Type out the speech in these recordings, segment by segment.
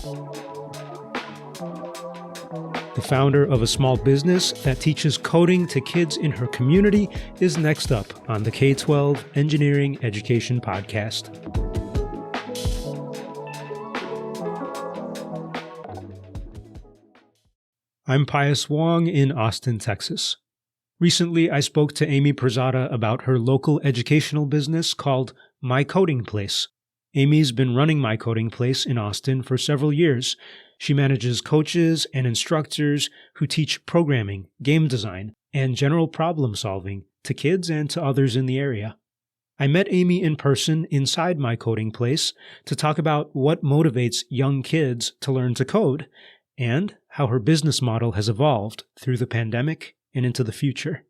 The founder of a small business that teaches coding to kids in her community is next up on the K-12 Engineering Education Podcast. I'm Pius Wong in Austin, Texas. Recently, I spoke to Amy Pirzada about her local educational business called My Coding Place. Amy's been running My Coding Place in Austin for several years. She manages coaches and instructors who teach programming, game design, and general problem solving to kids and to others in the area. I met Amy in person inside My Coding Place to talk about what motivates young kids to learn to code and how her business model has evolved through the pandemic and into the future.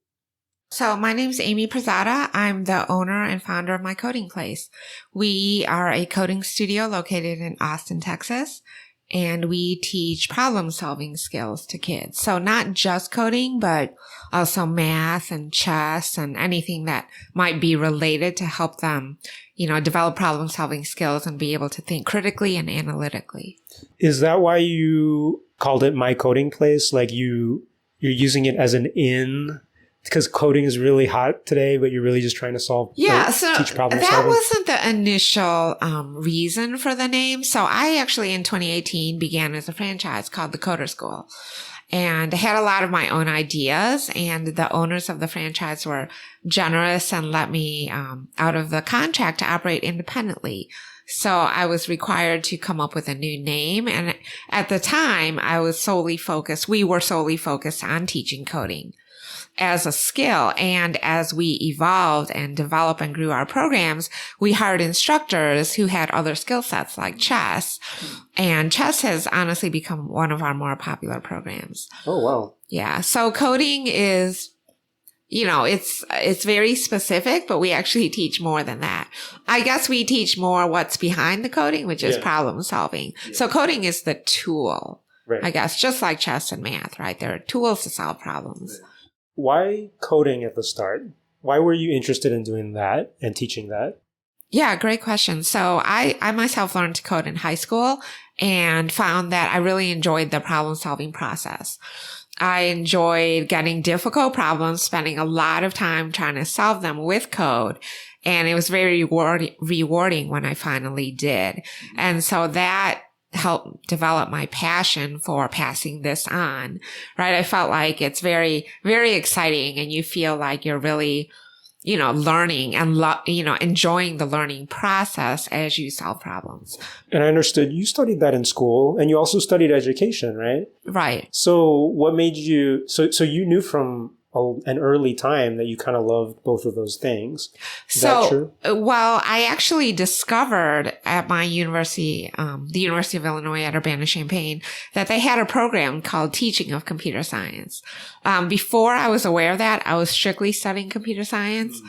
So my name's Amy Pirzada. I'm the owner and founder of My Coding Place. We are a coding studio located in Austin, Texas, and we teach problem-solving skills to kids. So not just coding, but also math and chess and anything that might be related to help them, develop problem-solving skills and be able to think critically and analytically. Is that why you called it My Coding Place? Like you're using it as an in? Because coding is really hot today, but you're really just trying to teach problem solving? That wasn't the initial reason for the name. So I actually, in 2018, began as a franchise called the Coder School. And I had a lot of my own ideas, and the owners of the franchise were generous and let me out of the contract to operate independently. So I was required to come up with a new name. And at the time, we were solely focused on teaching coding as a skill. And as we evolved and developed and grew our programs, we hired instructors who had other skill sets like chess. And chess has honestly become one of our more popular programs. Oh, wow. Yeah. So coding is, it's very specific, but we actually teach more than that. I guess we teach more what's behind the coding, which is problem solving. Yeah. So coding is the tool, right. I guess, just like chess and math, right? There are tools to solve problems. Right. Why coding at the start? Why were you interested in doing that and teaching that? Yeah, great question. So I myself learned to code in high school and found that I really enjoyed the problem solving process. I enjoyed getting difficult problems, spending a lot of time trying to solve them with code. And it was very rewarding when I finally did. And so that help develop my passion for passing this on, right? I felt like it's very, very exciting, and you feel like you're really, learning and, enjoying the learning process as you solve problems. And I understood you studied that in school, and you also studied education, right? Right. So what made you, so you knew from an early time that you kind of loved both of those things. Is that true? Well, I actually discovered at my university, the University of Illinois at Urbana-Champaign, that they had a program called Teaching of Computer Science. Before I was aware of that, I was strictly studying computer science,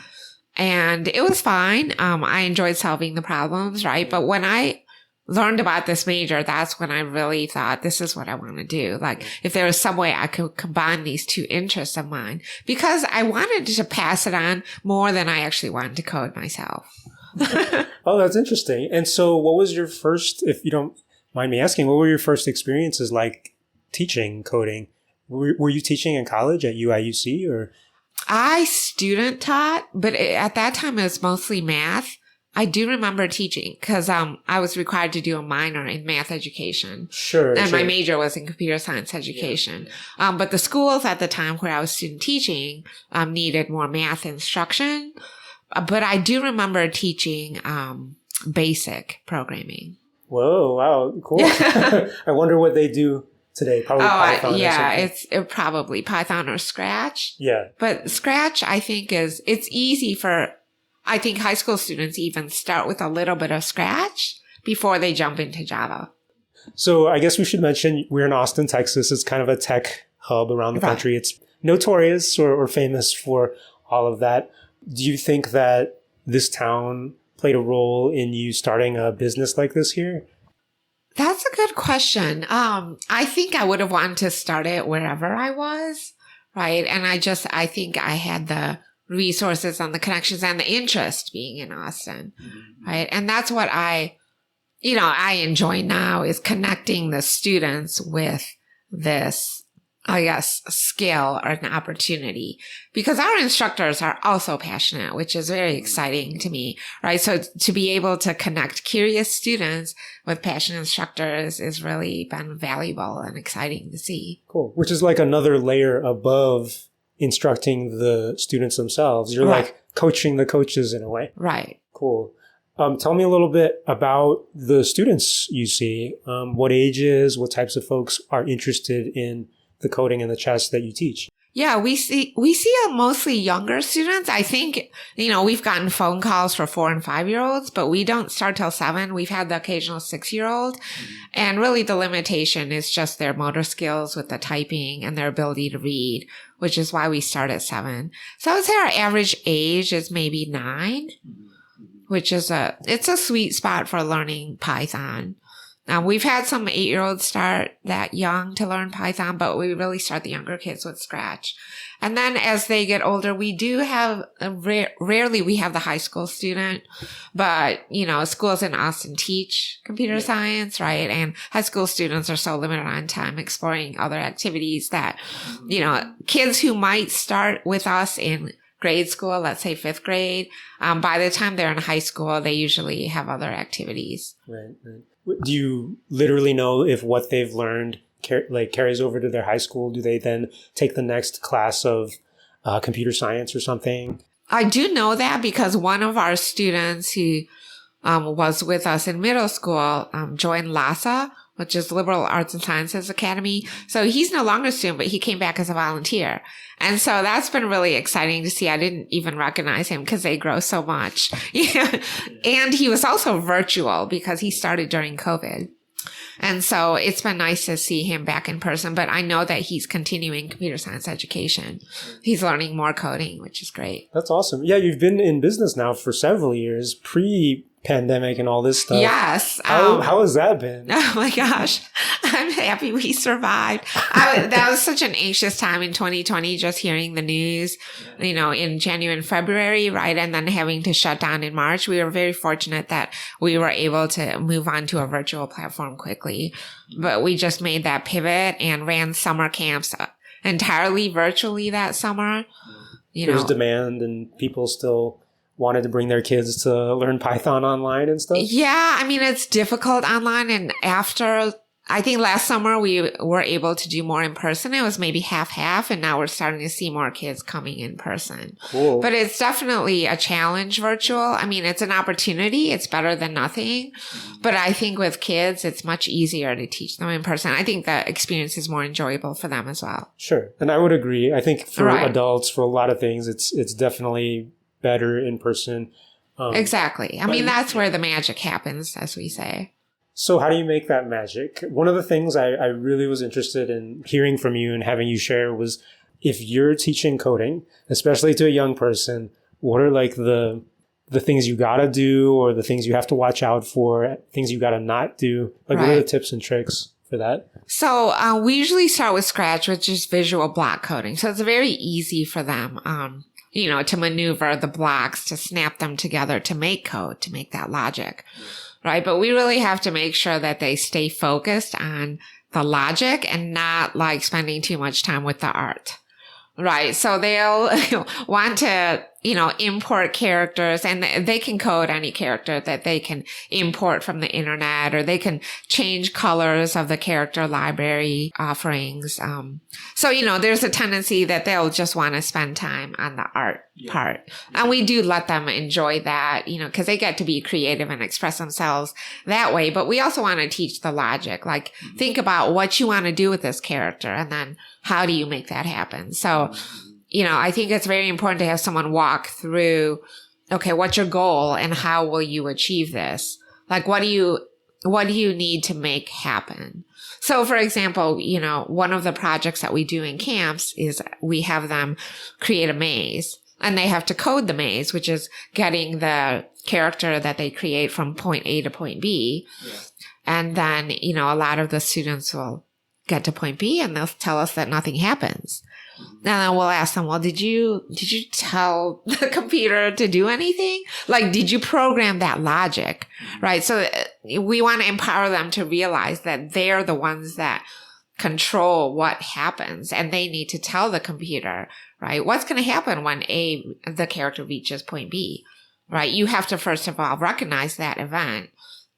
and it was fine. I enjoyed solving the problems, right? But when I learned about this major, that's when I really thought, this is what I want to do. Like, if there was some way I could combine these two interests of mine, because I wanted to pass it on more than I actually wanted to code myself. Oh, that's interesting. And so what was your first, if you don't mind me asking, what were your first experiences like teaching coding? Were you teaching in college at UIUC or? I student taught, but at that time it was mostly math. I do remember teaching because I was required to do a minor in math education. Sure. And my major was in computer science education. Yeah. But the schools at the time where I was student teaching needed more math instruction. But I do remember teaching basic programming. Whoa, wow, cool. I wonder what they do today. Probably Python or something. It's probably Python or Scratch. Yeah. But Scratch, I think, it's easy for... I think high school students even start with a little bit of Scratch before they jump into Java. So I guess we should mention we're in Austin, Texas. It's kind of a tech hub around the country. It's notorious or famous for all of that. Do you think that this town played a role in you starting a business like this here? That's a good question. I think I would have wanted to start it wherever I was, right? And I think I had the resources and the connections and the interest being in Austin, right? And that's what I I enjoy now is connecting the students with this, I guess, skill or an opportunity, because our instructors are also passionate, which is very exciting to me, right? So to be able to connect curious students with passionate instructors is really been valuable and exciting to see. Cool. Which is like another layer above instructing the students themselves. You're Right. like coaching the coaches in a way. Right. Cool. Tell me a little bit about the students you see. What ages, what types of folks are interested in the coding and the chess that you teach? Yeah, we see mostly younger students. I think, we've gotten phone calls for 4 and 5-year-olds, but we don't start till 7. We've had the occasional 6-year-old. And really the limitation is just their motor skills with the typing and their ability to read, which is why we start at 7. So I would say our average age is maybe 9, which is it's a sweet spot for learning Python. We've had some 8-year-olds start that young to learn Python, but we really start the younger kids with Scratch. And then as they get older, we do have, rarely we have the high school student, but, schools in Austin teach computer science, right? And high school students are so limited on time exploring other activities that, kids who might start with us in grade school, let's say 5th grade, by the time they're in high school, they usually have other activities. Right. Do you literally know if what they've learned carries over to their high school? Do they then take the next class of computer science or something? I do know that because one of our students who was with us in middle school joined LASA, which is Liberal Arts and Sciences Academy. So he's no longer a student, but he came back as a volunteer. And so that's been really exciting to see. I didn't even recognize him because they grow so much. And he was also virtual because he started during COVID. And so it's been nice to see him back in person, but I know that he's continuing computer science education. He's learning more coding, which is great. That's awesome. Yeah, you've been in business now for several years, pre-pandemic and all this stuff. Yes. How has that been? Oh my gosh. I'm happy we survived. That was such an anxious time in 2020, just hearing the news, in January and February, right? And then having to shut down in March. We were very fortunate that we were able to move on to a virtual platform quickly. But we just made that pivot and ran summer camps entirely virtually that summer. There's demand and people still wanted to bring their kids to learn Python online and stuff? Yeah, it's difficult online. And after, I think last summer we were able to do more in person. It was maybe half, and now we're starting to see more kids coming in person. Cool. But it's definitely a challenge virtual. It's an opportunity. It's better than nothing. But I think with kids, it's much easier to teach them in person. I think the experience is more enjoyable for them as well. Sure. And I would agree. I think for Right. adults, for a lot of things, it's definitely better in person. Exactly. That's where the magic happens, as we say. So how do you make that magic? One of the things I really was interested in hearing from you and having you share was, if you're teaching coding, especially to a young person, what are like the things you gotta do, or the things you have to watch out for, things you gotta not do? Like, What are the tips and tricks for that? So we usually start with Scratch, which is visual block coding. So it's very easy for them, to maneuver the blocks, to snap them together, to make code, to make that logic, right? But we really have to make sure that they stay focused on the logic and not like spending too much time with the art. Right. So they'll want to, import characters, and they can code any character that they can import from the internet, or they can change colors of the character library offerings. So, there's a tendency that they'll just want to spend time on the art part. And we do let them enjoy that, because they get to be creative and express themselves that way. But we also want to teach the logic, like think about what you want to do with this character, and then how do you make that happen? So, I think it's very important to have someone walk through, okay, what's your goal and how will you achieve this? Like, what do you need to make happen? So, for example, one of the projects that we do in camps is we have them create a maze, and they have to code the maze, which is getting the character that they create from point A to point B. Yeah. And then, a lot of the students will get to point B and they'll tell us that nothing happens. And then we'll ask them, well, did you tell the computer to do anything? Like, did you program that logic? Right. So we want to empower them to realize that they're the ones that control what happens, and they need to tell the computer, right, what's going to happen when the character reaches point B, right? You have to first of all recognize that event,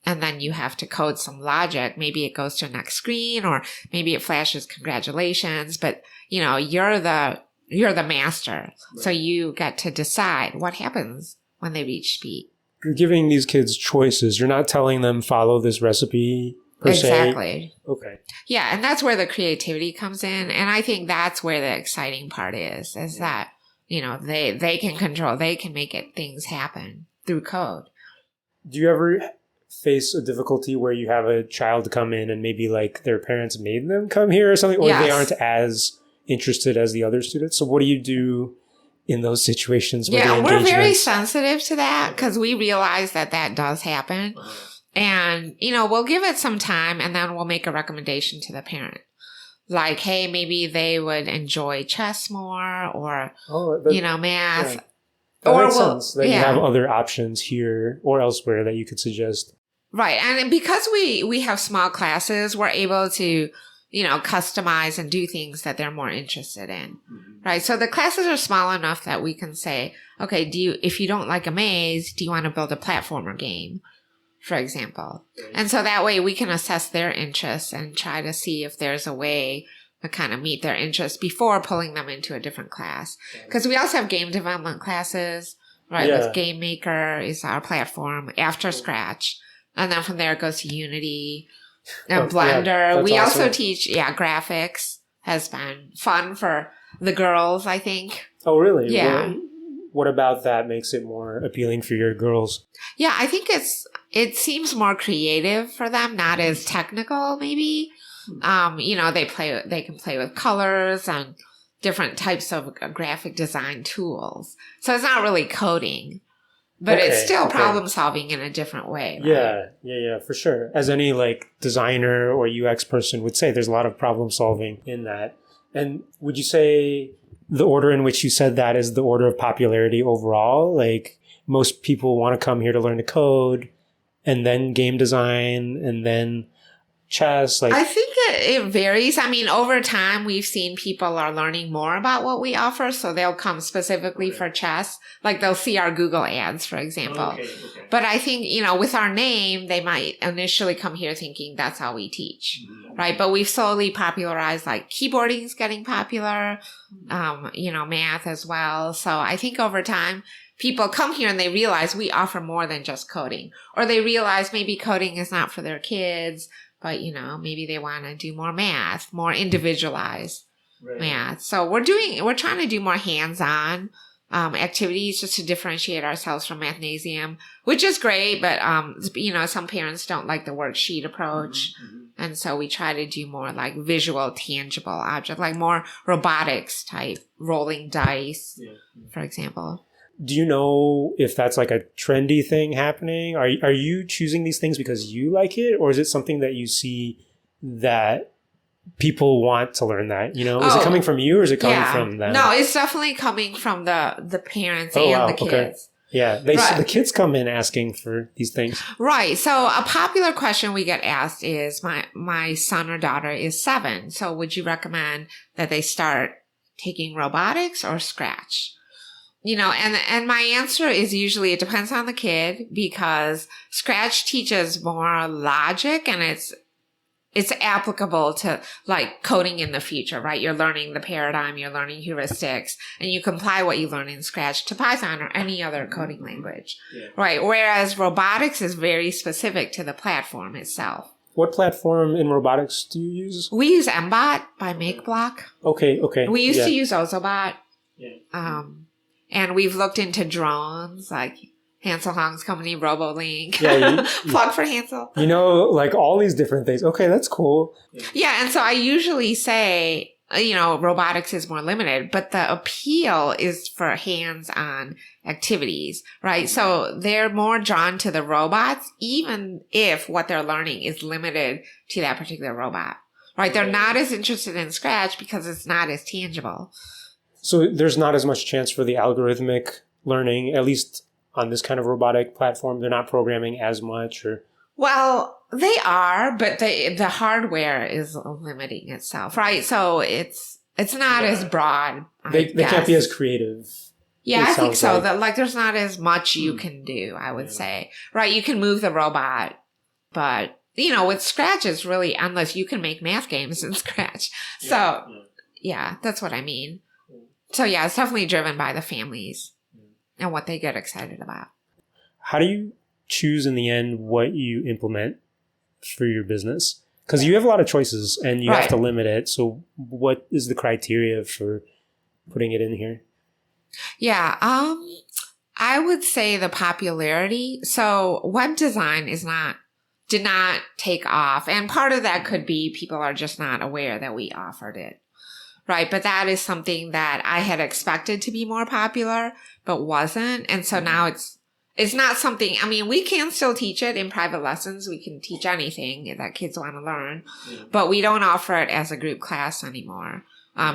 and then you have to code some logic. Maybe it goes to the next screen, or maybe it flashes congratulations, but you're the master. Right. So you get to decide what happens when they reach speed. You're giving these kids choices. You're not telling them follow this recipe per se. Exactly. Okay. Yeah, and that's where the creativity comes in, and I think that's where the exciting part is that they can control, they can make things happen through code. Do you ever face a difficulty where you have a child come in and maybe like their parents made them come here or something, or yes. they aren't as interested as the other students? So what do you do in those situations? Yeah, we're very sensitive to that because we realize that does happen. And, we'll give it some time, and then we'll make a recommendation to the parent. Like, hey, maybe they would enjoy chess more, or, math. Yeah. That makes sense that you have other options here or elsewhere that you could suggest. Right. And because we have small classes, we're able to, customize and do things that they're more interested in. Mm-hmm. Right. So the classes are small enough that we can say, okay, if you don't like a maze, do you want to build a platformer game, for example? Right. And so that way we can assess their interests and try to see if there's a way to kind of meet their interests before pulling them into a different class. Because we also have game development classes, right? Yeah. With Game Maker is our platform after Scratch. And then from there it goes to Unity and Blender. Yeah, we awesome. Also teach, graphics has been fun for the girls, I think. Oh, really? Yeah. What about that makes it more appealing for your girls? Yeah, I think it seems more creative for them, not as technical, maybe. They can play with colors and different types of graphic design tools. So it's not really coding, but it's still problem solving in a different way. Right? Yeah, for sure. As any designer or UX person would say, there's a lot of problem solving in that. And would you say the order in which you said that is the order of popularity overall? Like, most people want to come here to learn to code, and then game design, and then chess. I think it varies. I mean, over time, we've seen people are learning more about what we offer, so they'll come specifically for chess. Like, they'll see our Google ads, for example. Okay. But I think, with our name, they might initially come here thinking that's how we teach, right? But we've slowly popularized, keyboarding is getting popular, math as well. So I think over time, people come here and they realize we offer more than just coding, or they realize maybe coding is not for their kids, but, maybe they want to do more math, more individualized math. So we're trying to do more hands-on activities just to differentiate ourselves from Mathnasium, which is great. But, some parents don't like the worksheet approach. Mm-hmm. And so we try to do more visual, tangible object, more robotics type, rolling dice, for example. Do you know if that's a trendy thing happening? Are you choosing these things because you like it, or is it something that you see that people want to learn that? Is it coming from you, or is it coming from them? No, it's definitely coming from the parents and the kids. Okay. Yeah, the kids come in asking for these things. Right. So a popular question we get asked is, my son or daughter is 7. So would you recommend that they start taking robotics or Scratch? And my answer is usually it depends on the kid, because Scratch teaches more logic, and it's applicable to coding in the future, right? You're learning the paradigm, you're learning heuristics, and you can apply what you learn in Scratch to Python or any other coding language, right? Whereas robotics is very specific to the platform itself. What platform in robotics do you use? We use MBot by MakeBlock. Okay. We used to use Ozobot. Yeah. And we've looked into drones, like Hansel Hong's company, RoboLink. Yeah, plug for Hansel. All these different things. Okay, that's cool. Yeah, and so I usually say, robotics is more limited, but the appeal is for hands-on activities, right? So they're more drawn to the robots, even if what they're learning is limited to that particular robot. right? They're not as interested in Scratch because it's not as tangible. So there's not as much chance for the algorithmic learning, at least on this kind of robotic platform. They're not programming as much, or... Well, they are, but the hardware is limiting itself, right? So it's not as broad. They can't be as creative. Yeah, I think so. Like there's not as much you can do, I would say. Right, you can move the robot, but, with Scratch, it's really endless. You can make math games in Scratch. So, yeah, that's what I mean. So, yeah, it's definitely driven by the families and what they get excited about. How do you choose in the end what you implement for your business? Because you have a lot of choices and you have to limit it. So what is the criteria for putting it in here? Yeah, I would say the popularity. So web design did not take off. And part of that could be people are just not aware that we offered it. Right. But that is something that I had expected to be more popular, but wasn't. And so now it's not something, we can still teach it in private lessons. We can teach anything that kids want to learn, but we don't offer it as a group class anymore.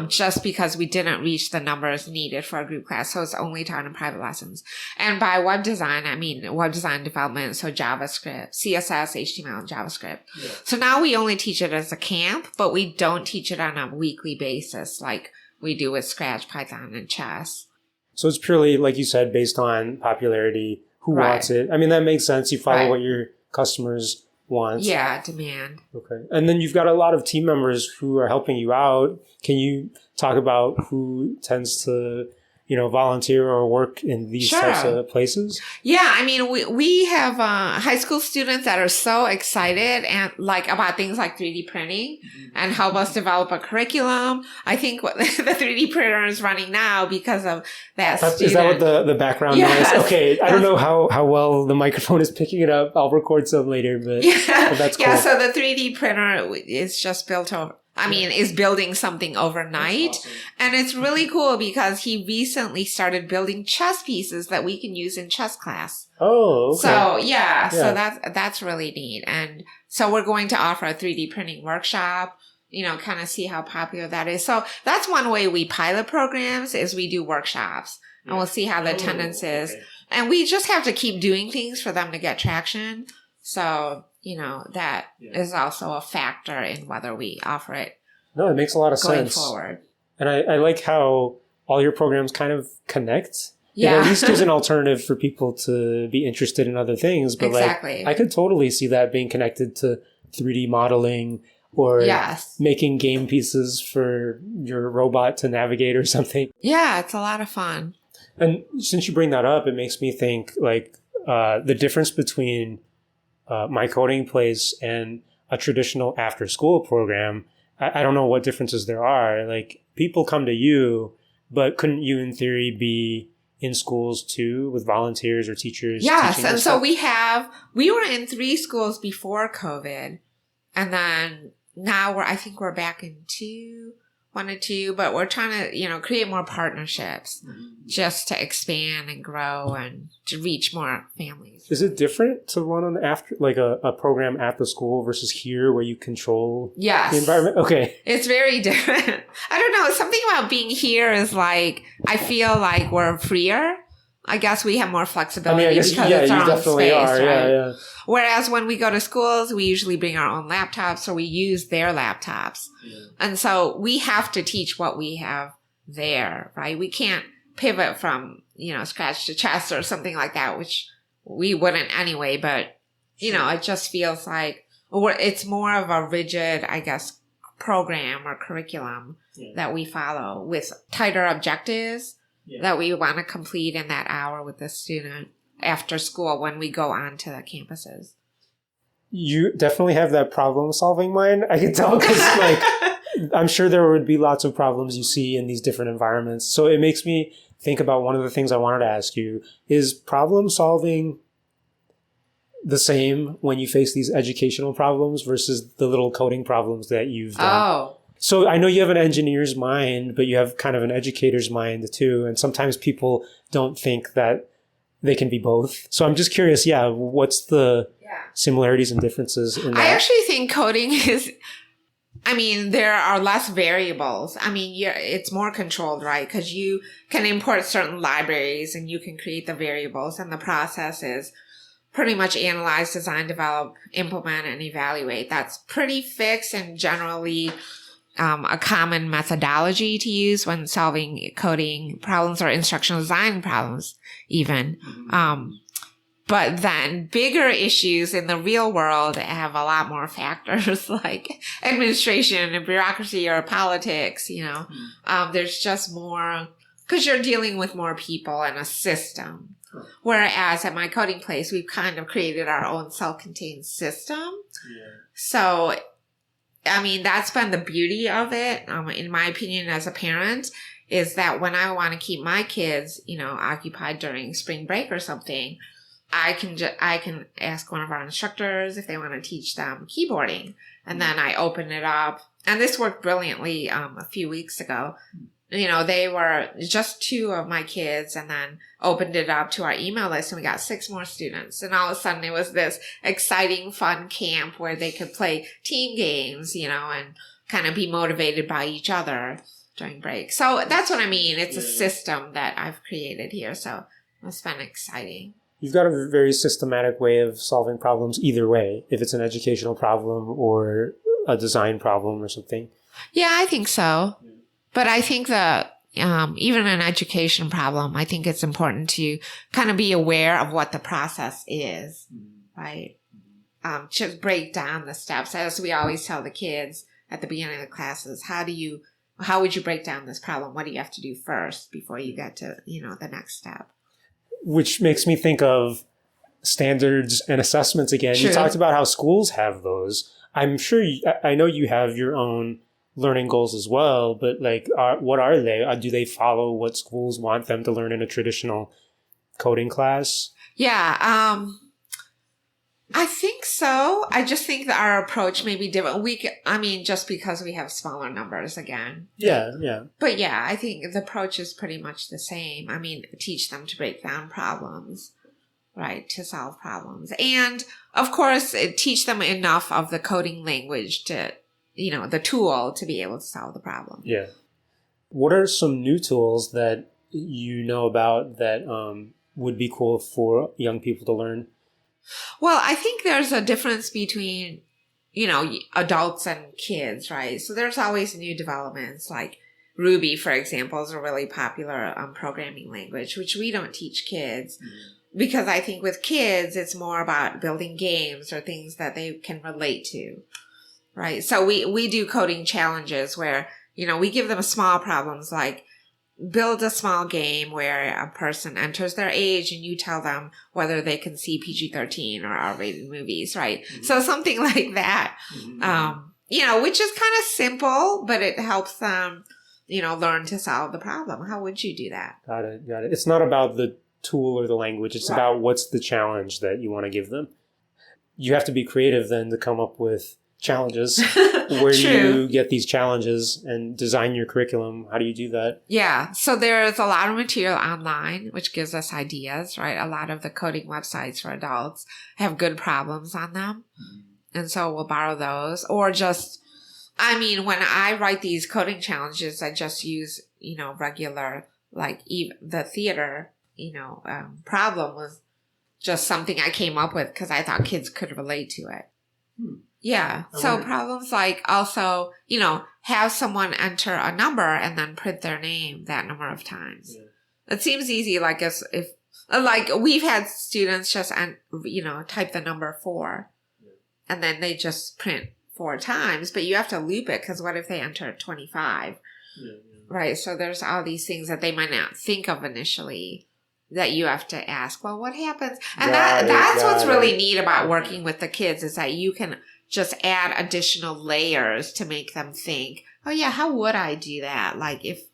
Just because we didn't reach the numbers needed for a group class. So it's only taught in private lessons. And by web design, I mean web design development. So JavaScript, CSS, HTML, and JavaScript. Yeah. So now we only teach it as a camp, but we don't teach it on a weekly basis like we do with Scratch, Python, and chess. So it's purely, like you said, based on popularity, who wants it. That makes sense. You follow what your customers want. Yeah, demand. Okay. And then you've got a lot of team members who are helping you out. Can you talk about who tends to, volunteer or work in these types of places? Yeah, we have high school students that are so excited and about things like 3D printing and help us develop a curriculum. I think what the 3D printer is running now because of that student. Is that what the background noise? Okay, I don't know how well the microphone is picking it up. I'll record some later, but that's cool. Yeah, so the 3D printer is just built over. Is building something overnight. Awesome. And it's really cool because he recently started building chess pieces that we can use in chess class. Oh, okay. So, so that's really neat. And so we're going to offer a 3D printing workshop, kind of see how popular that is. So that's one way we pilot programs is we do workshops and we'll see how the attendance is. And we just have to keep doing things for them to get traction. So, that is also a factor in whether we offer it. No, it makes a lot of going sense. Forward. And I like how all your programs kind of connect. Yeah. At least there's an alternative for people to be interested in other things. But exactly. I could totally see that being connected to 3D modeling or making game pieces for your robot to navigate or something. Yeah, it's a lot of fun. And since you bring that up, it makes me think the difference between My Coding Place and a traditional after school program. I don't know what differences there are. People come to you, but couldn't you in theory be in schools too with volunteers or teachers? Yes. And so we were in 3 schools before COVID. And then now I think we're back in 1 or 2, but we're trying to, create more partnerships just to expand and grow and to reach more families. Is it different to run an a program at the school versus here where you control the environment? Okay. It's very different. I don't know. Something about being here is I feel like we're freer. I guess we have more flexibility because it's our own space, right? Yeah. Whereas when we go to schools, we usually bring our own laptops or we use their laptops. Yeah. And so we have to teach what we have there, right? We can't pivot from, Scratch to chess or something like that, which we wouldn't anyway. But, it just feels like it's more of a rigid, I guess, program or curriculum that we follow with tighter objectives. Yeah. That we want to complete in that hour with the student after school when we go on to the campuses. You definitely have that problem-solving mind. I can tell because, I'm sure there would be lots of problems you see in these different environments. So it makes me think about one of the things I wanted to ask you. Is problem-solving the same when you face these educational problems versus the little coding problems that you've done? Oh. So I know you have an engineer's mind, but you have kind of an educator's mind too. And sometimes people don't think that they can be both. So I'm just curious, what's the similarities and differences in that? I actually think coding is I mean, there are less variables. I mean, it's more controlled, right? Because you can import certain libraries and you can create the variables, and the process is pretty much analyze, design, develop, implement, and evaluate. That's pretty fixed and generally a common methodology to use when solving coding problems or instructional design problems even. But then bigger issues in the real world have a lot more factors like administration and bureaucracy or politics, there's just more because you're dealing with more people and a system. Whereas at my coding place, we've kind of created our own self-contained system. Yeah. So, I mean, that's been the beauty of it, in my opinion, as a parent, is that when I want to keep my kids, occupied during spring break or something, I can ask one of our instructors if they want to teach them keyboarding. And then I open it up. And this worked brilliantly a few weeks ago. They were just 2 of my kids, and then opened it up to our email list, and we got 6 more students. And all of a sudden it was this exciting, fun camp where they could play team games, and kind of be motivated by each other during break. So that's what I mean. It's a system that I've created here. So it's been exciting. You've got a very systematic way of solving problems either way, if it's an educational problem or a design problem or something. Yeah, I think so. But I think that even an education problem, I think it's important to kind of be aware of what the process is, right? Just break down the steps. As we always tell the kids at the beginning of the classes, how would you break down this problem? What do you have to do first before you get to, the next step? Which makes me think of standards and assessments again. True. You talked about how schools have those. I'm sure, I know you have your own learning goals as well, but what are they? Do they follow what schools want them to learn in a traditional coding class? Yeah, I think so. I just think that our approach may be different. Just because we have smaller numbers again. Yeah. But yeah, I think the approach is pretty much the same. I mean, teach them to break down problems, right? To solve problems. And of course, teach them enough of the coding language to, the tool to be able to solve the problem. Yeah. What are some new tools that you know about that would be cool for young people to learn? Well, I think there's a difference between, adults and kids, right? So there's always new developments like Ruby, for example, is a really popular programming language, which we don't teach kids. Because I think with kids, it's more about building games or things that they can relate to. Right. So we do coding challenges where, we give them small problems like build a small game where a person enters their age and you tell them whether they can see PG-13 or R-rated movies. Right. Mm-hmm. So something like that, which is kind of simple, but it helps them, learn to solve the problem. How would you do that? Got it. It's not about the tool or the language. It's about what's the challenge that you want to give them. You have to be creative then to come up with challenges. Where do you get these challenges and design your curriculum? How do you do that? Yeah. So there's a lot of material online, which gives us ideas, right? A lot of the coding websites for adults have good problems on them. And so we'll borrow those or when I write these coding challenges, I just use, regular, even the theater, problem was just something I came up with because I thought kids could relate to it. Yeah. So problems like also, have someone enter a number and then print their name that number of times. Yeah. It seems easy, if we've had students just, type the number 4 and then they just print 4 times, but you have to loop it because what if they enter 25? Right. So there's all these things that they might not think of initially that you have to ask, well, what happens? And that's what's really neat about working with the kids is that you can just add additional layers to make them think, oh yeah, how would I do that? If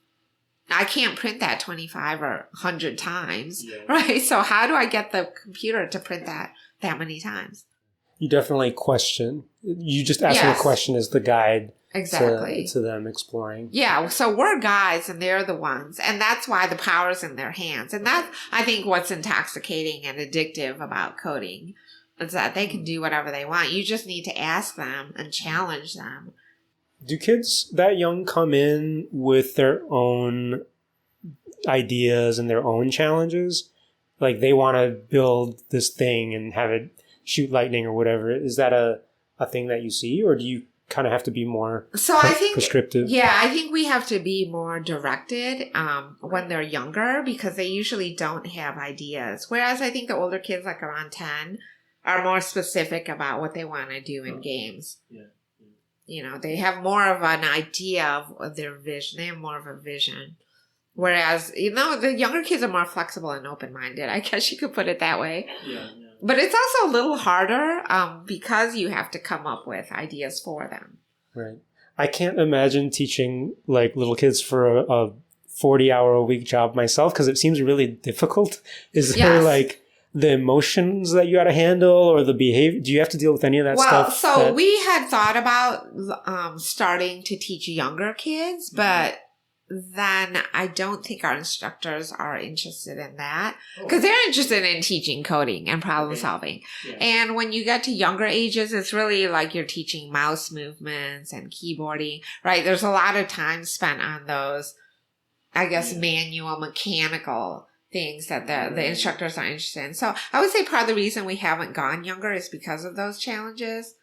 I can't print that 25 or 100 times, right? So how do I get the computer to print that many times? You definitely question. You just asking a question is the guide to them exploring. Yeah, so we're guides and they're the ones. And that's why the power's in their hands. And that's, I think, what's intoxicating and addictive about coding. Is that they can do whatever they want. You just need to ask them and challenge them. Do kids that young come in with their own ideas and their own challenges? Like they want to build this thing and have it shoot lightning or whatever. Is that a thing that you see, or do you kind of have to be more I think prescriptive? Yeah, I think we have to be more directed when they're younger, because they usually don't have ideas. Whereas I think the older kids, like around 10, are more specific about what they want to do in games. Yeah. You know, they have more of an idea of their vision. They have more of a vision. Whereas, the younger kids are more flexible and open-minded. I guess you could put it that way. Yeah. But it's also a little harder because you have to come up with ideas for them. Right. I can't imagine teaching like little kids for a 40-hour-a-week job myself, because it seems really difficult. Is there like the emotions that you got to handle, or the behavior? Do you have to deal with any of that stuff? Well, so we had thought about starting to teach younger kids, but then I don't think our instructors are interested in that, because they're interested in teaching coding and problem solving. Yeah. And when you get to younger ages, it's really like you're teaching mouse movements and keyboarding, right? There's a lot of time spent on those, I guess, manual, mechanical things that the instructors are interested in. So I would say part of the reason we haven't gone younger is because of those challenges.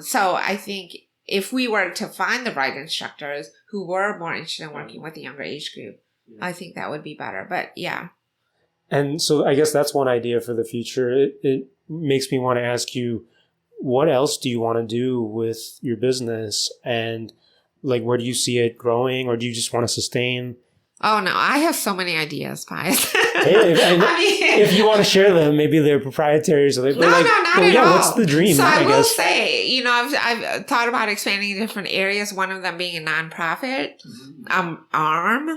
So I think if we were to find the right instructors who were more interested in working with the younger age group, I think that would be better. But yeah. And so I guess that's one idea for the future. It makes me want to ask you, what else do you want to do with your business? And like, where do you see it growing, or do you just want to sustain? Oh, no, I have so many ideas, Pius. Hey, if you want to share them, maybe they're proprietary. So not at all. What's the dream? So I will say, I've thought about expanding in different areas, one of them being a nonprofit arm.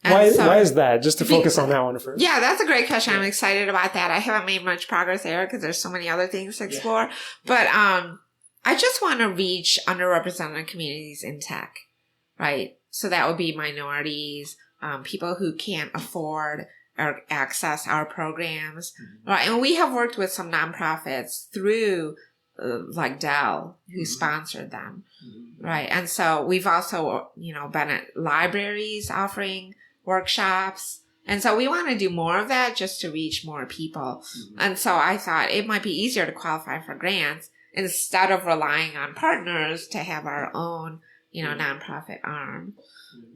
Why is that? Just to focus on that one first. Yeah, that's a great question. I'm excited about that. I haven't made much progress there because there's so many other things to explore. Yeah. But I just want to reach underrepresented communities in tech, right? So that would be minorities, people who can't afford or access our programs. Right? And we have worked with some nonprofits through like Dell, who sponsored them. Right. And so we've also, been at libraries offering workshops. And so we want to do more of that just to reach more people. And so I thought it might be easier to qualify for grants instead of relying on partners to have our own, nonprofit arm.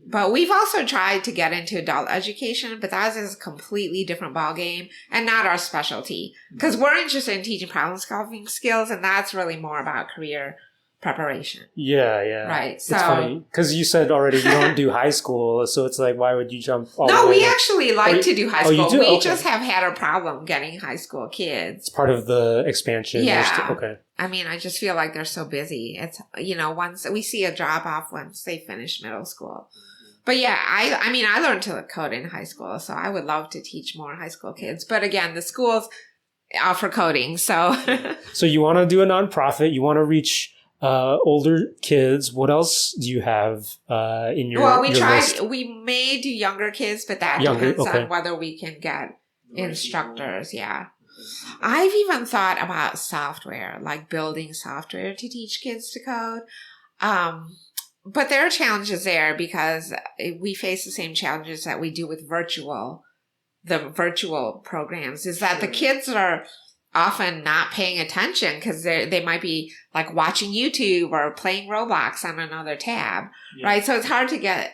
But we've also tried to get into adult education, but that is a completely different ballgame and not our specialty, because we're interested in teaching problem solving skills, and that's really more about career preparation. Yeah. Right. So, it's funny because you said already you don't do high school, so it's like, why would you jump all the way? No, we actually like to do high school. You do? We just have had a problem getting high school kids. It's part of the expansion. Yeah. Okay. I mean, I just feel like they're so busy. It's, once we see a drop off once they finish middle school. But yeah, I learned to code in high school, so I would love to teach more high school kids. But again, the schools offer coding, so. So you want to do a nonprofit, you want to reach older kids. What else do you have in your list? We may do younger kids, but that depends on whether we can get instructors, yeah. I've even thought about software, like building software to teach kids to code. But there are challenges there because we face the same challenges that we do with the virtual programs, is that the kids are often not paying attention because they might be like watching YouTube or playing Roblox on another tab, right? So it's hard to get,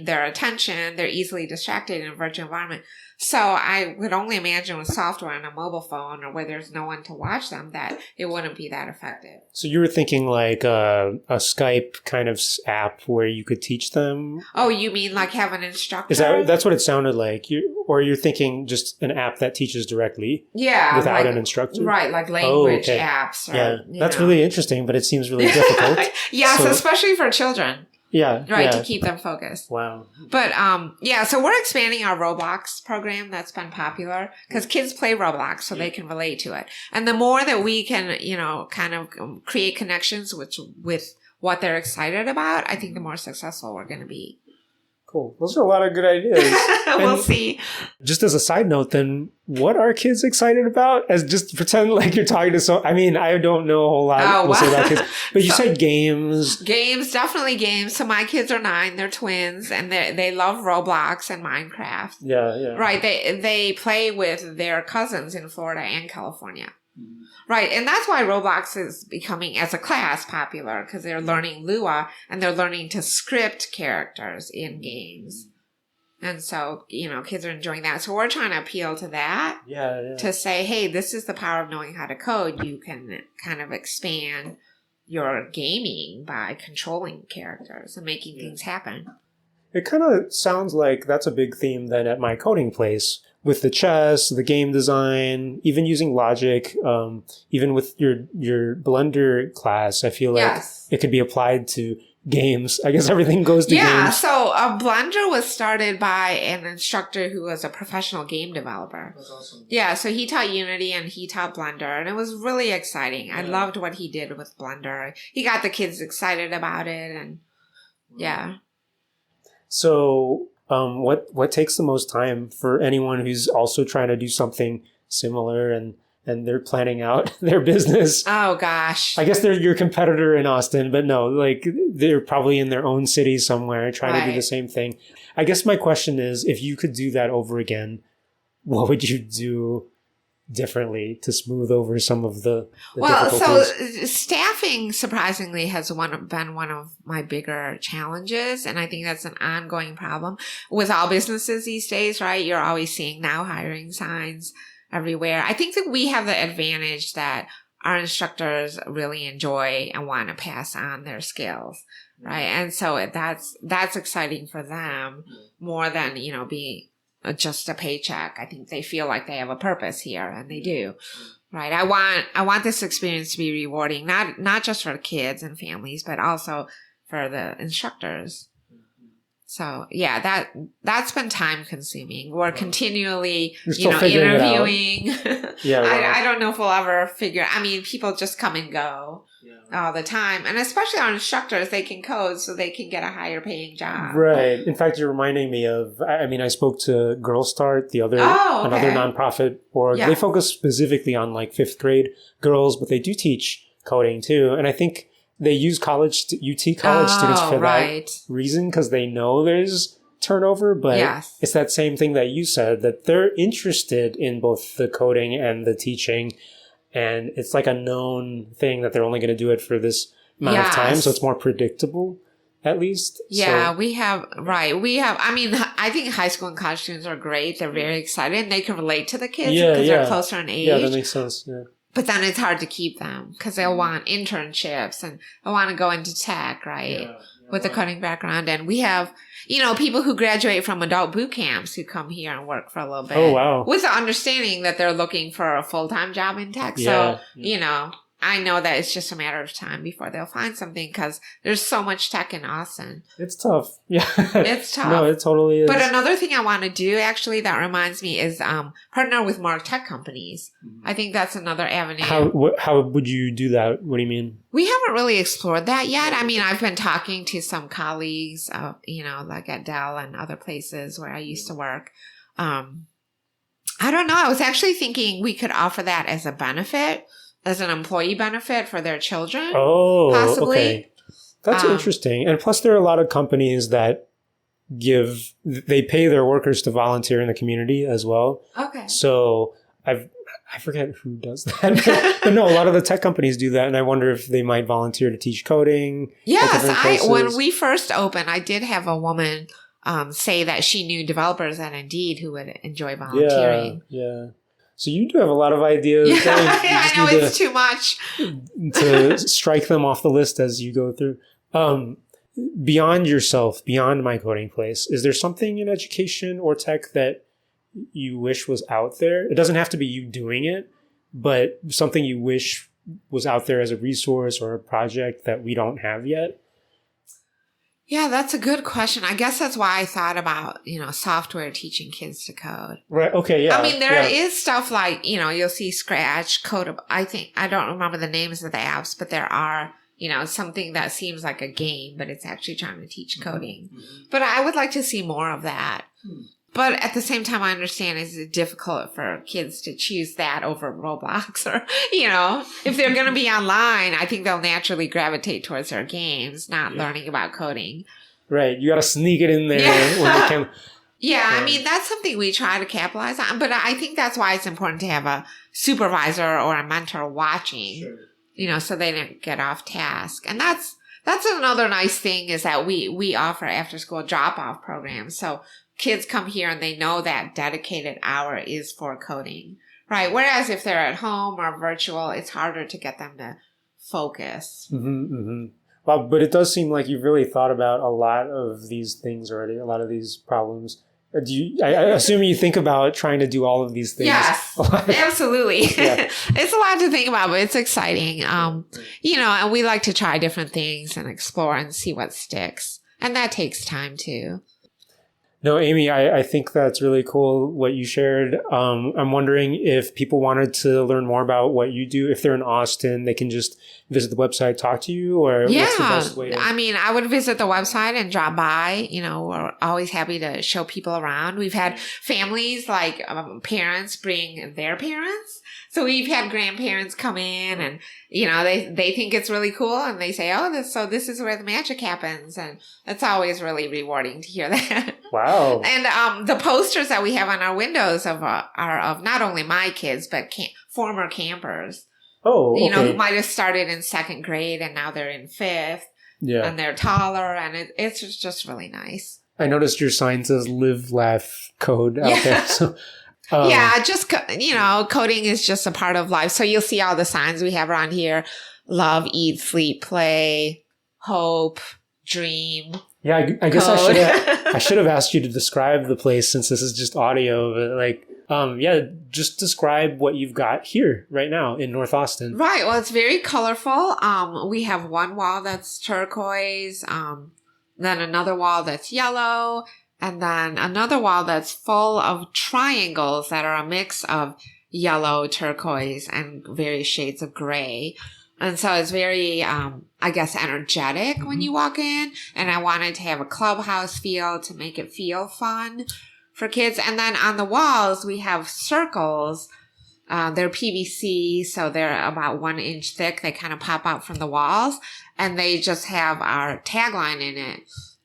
their attention. They're easily distracted in a virtual environment. So I would only imagine with software on a mobile phone or where there's no one to watch them that it wouldn't be that effective. So you were thinking like a Skype kind of app where you could teach them? Oh, you mean like have an instructor? That's what it sounded like. You're thinking just an app that teaches directly? Yeah. Without an instructor? Right, like language apps. That's really interesting, but it seems really difficult. Yes, especially for children. Yeah. Right, to keep them focused. Wow. But, so we're expanding our Roblox program that's been popular because kids play Roblox so they can relate to it. And the more that we can, kind of create connections with what they're excited about, I think the more successful we're going to be. Cool. Those are a lot of good ideas. We'll see. Just as a side note, then, what are kids excited about? As just pretend like you're talking to I don't know a whole lot about kids. But you said games. Games, definitely games. So my kids are 9, they're twins, and they love Roblox and Minecraft. Yeah. Right. They play with their cousins in Florida and California. Mm-hmm. Right. And that's why Roblox is becoming, as a class, popular, because they're learning Lua and they're learning to script characters in games. And so, kids are enjoying that. So we're trying to appeal to that. Yeah. To say, hey, this is the power of knowing how to code. You can kind of expand your gaming by controlling characters and making things happen. It kind of sounds like that's a big theme then at My Coding Place, with the chess, the game design, even using logic, even with your Blender class. I feel like it could be applied to games. I guess everything goes to games. Yeah, so Blender was started by an instructor who was a professional game developer. That's awesome. Yeah, so he taught Unity and he taught Blender, and it was really exciting. I loved what he did with Blender. He got the kids excited about it, and yeah. So, what takes the most time for anyone who's also trying to do something similar and they're planning out their business? Oh, gosh. I guess they're your competitor in Austin, but no, like they're probably in their own city somewhere trying to do the same thing. I guess my question is, if you could do that over again, what would you do differently to smooth over some of the difficulties? So staffing surprisingly has been one of my bigger challenges, and I think that's an ongoing problem with all businesses these days, right? You're always seeing now hiring signs everywhere. I think that we have the advantage that our instructors really enjoy and want to pass on their skills, right? And so that's exciting for them more than, being just a paycheck. I think they feel like they have a purpose here, and they do. Right. I want this experience to be rewarding, not just for the kids and families, but also for the instructors. So yeah, that's been time consuming. We're continually, interviewing. I don't know if we'll ever people just come and go all the time. And especially our instructors, they can code so they can get a higher paying job. Right. In fact, you're reminding me of, I spoke to Girl Start, another nonprofit org. Yeah. They focus specifically on like 5th grade girls, but they do teach coding too. And I think they use UT college students for that reason, because they know there's turnover. But it's that same thing that you said, that they're interested in both the coding and the teaching. And it's like a known thing that they're only going to do it for this amount of time. So it's more predictable, at least. Yeah, we have, I think high school and college students are great. They're very excited and they can relate to the kids because they're closer in age. Yeah, that makes sense. Yeah. But then it's hard to keep them because they'll want internships and they'll want to go into tech, right? With a coding background. And we have, people who graduate from adult boot camps who come here and work for a little bit. Oh, wow. With the understanding that they're looking for a full-time job in tech. So, I know that it's just a matter of time before they'll find something because there's so much tech in Austin. It's tough. Yeah. It's tough. No, it totally is. But another thing I want to do, actually, that reminds me, is partner with more tech companies. I think that's another avenue. How would you do that? What do you mean? We haven't really explored that yet. I've been talking to some colleagues, like at Dell and other places where I used to work. I don't know. I was actually thinking we could offer that as a benefit, as an employee benefit for their children. Oh, possibly. Okay. That's interesting. And plus there are a lot of companies that they pay their workers to volunteer in the community as well. Okay. So I forget who does that, but no, a lot of the tech companies do that. And I wonder if they might volunteer to teach coding. Yes. When we first opened, I did have a woman say that she knew developers at Indeed who would enjoy volunteering. Yeah. So you do have a lot of ideas. Yeah, I know it's too much. To strike them off the list as you go through. Beyond yourself, beyond My Coding Place, is there something in education or tech that you wish was out there? It doesn't have to be you doing it, but something you wish was out there as a resource or a project that we don't have yet? Yeah, that's a good question. I guess that's why I thought about, software teaching kids to code. Right. Okay. Yeah. There is stuff like, you'll see Scratch, Code. I don't remember the names of the apps, but there are something that seems like a game, but it's actually trying to teach coding. But I would like to see more of that. But at the same time, I understand it's difficult for kids to choose that over Roblox or, if they're going to be online, I think they'll naturally gravitate towards their games, not learning about coding. Right. You got to sneak it in there when they can. Yeah, I mean, that's something we try to capitalize on. But I think that's why it's important to have a supervisor or a mentor watching, so they don't get off task. And that's another nice thing is that we offer after school drop off programs. So kids come here and they know that dedicated hour is for coding, right? Whereas if they're at home or virtual, it's harder to get them to focus. Well, but it does seem like you've really thought about a lot of these things already, a lot of these problems. I assume you think about trying to do all of these things. Yes, absolutely. Yeah. It's a lot to think about, but it's exciting. And we like to try different things and explore and see what sticks. And that takes time too. No, Amy, I think that's really cool what you shared. I'm wondering if people wanted to learn more about what you do, if they're in Austin, they can just visit the website, talk to you, or what's the best way to... I mean, I would visit the website and drop by. We're always happy to show people around. We've had families like parents bring their parents. So we've had grandparents come in and, they think it's really cool and they say, this is where the magic happens. And it's always really rewarding to hear that. Wow. And the posters that we have on our windows are of not only my kids, but former campers. Oh, okay. Who might have started in 2nd grade and now they're in 5th. Yeah. And they're taller and it's just really nice. I noticed your sign says live, laugh, code out there. So. Just, coding is just a part of life. So you'll see all the signs we have around here. Love, eat, sleep, play, hope, dream. Yeah, I guess I should have asked you to describe the place since this is just audio. But just describe what you've got here right now in North Austin. Right. Well, it's very colorful. We have one wall that's turquoise, then another wall that's yellow, and then another wall that's full of triangles that are a mix of yellow, turquoise, and various shades of gray. And so it's very, energetic when you walk in. And I wanted to have a clubhouse feel to make it feel fun for kids. And then on the walls, we have circles. They're PVC, so they're about 1 inch thick. They kind of pop out from the walls. And they just have our tagline in it.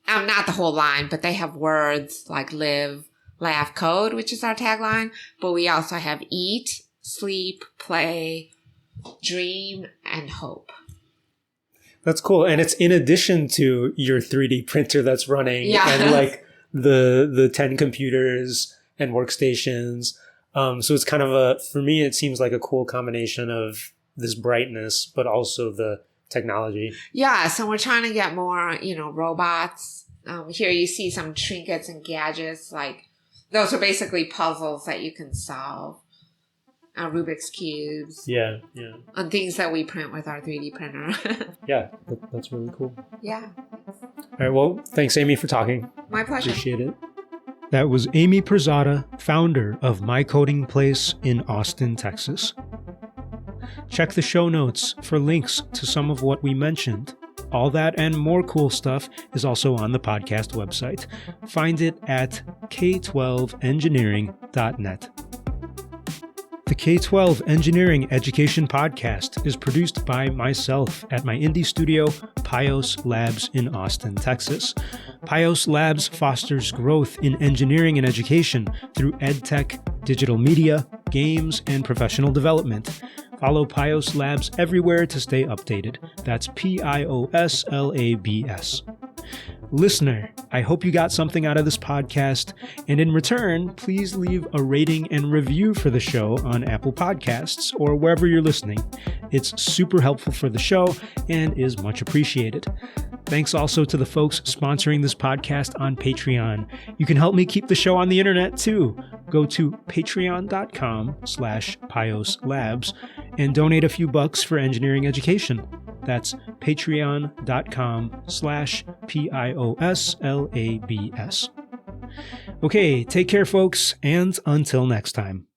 Not the whole line, but they have words like live, laugh, code, which is our tagline. But we also have eat, sleep, play, dream, and hope. That's cool. And it's in addition to your 3D printer that's running and like the 10 computers and workstations. So it's kind of for me, it seems like a cool combination of this brightness, but also the technology. Yeah, so we're trying to get more, robots. Here you see some trinkets and gadgets, like those are basically puzzles that you can solve. Rubik's cubes. Yeah. And things that we print with our 3D printer. Yeah, that's really cool. Yeah. All right, well, thanks, Amy, for talking. My pleasure. Appreciate it. That was Amy Pirzada, founder of My Coding Place in Austin, Texas. Check the show notes for links to some of what we mentioned. All that and more cool stuff is also on the podcast website. Find it at k12engineering.net. The K-12 Engineering Education Podcast is produced by myself at my indie studio, Pios Labs in Austin, Texas. Pios Labs fosters growth in engineering and education through edtech, digital media, games, and professional development. Follow Pios Labs everywhere to stay updated. That's PIOS LABS. Listener, I hope you got something out of this podcast, and in return, please leave a rating and review for the show on Apple Podcasts or wherever you're listening. It's super helpful for the show and is much appreciated. Thanks also to the folks sponsoring this podcast on Patreon. You can help me keep the show on the internet too. Go to patreon.com/Pios Labs and donate a few bucks for engineering education. That's patreon.com/Pios LABS. Okay, take care, folks, and until next time.